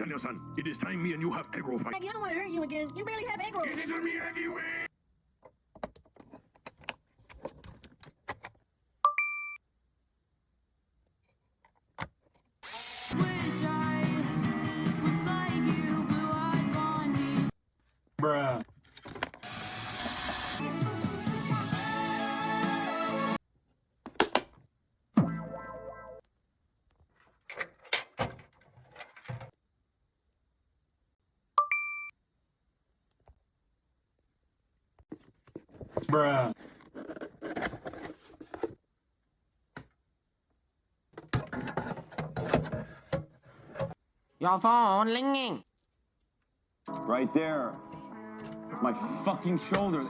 Daniel-san, it is time me and you have egg roll fight. Aggie, I don't want to hurt you again. You barely have egg rolls. Get into me, Aggie way! Bruh. Bruh. Your phone ringing. Right there. It's my fucking shoulder.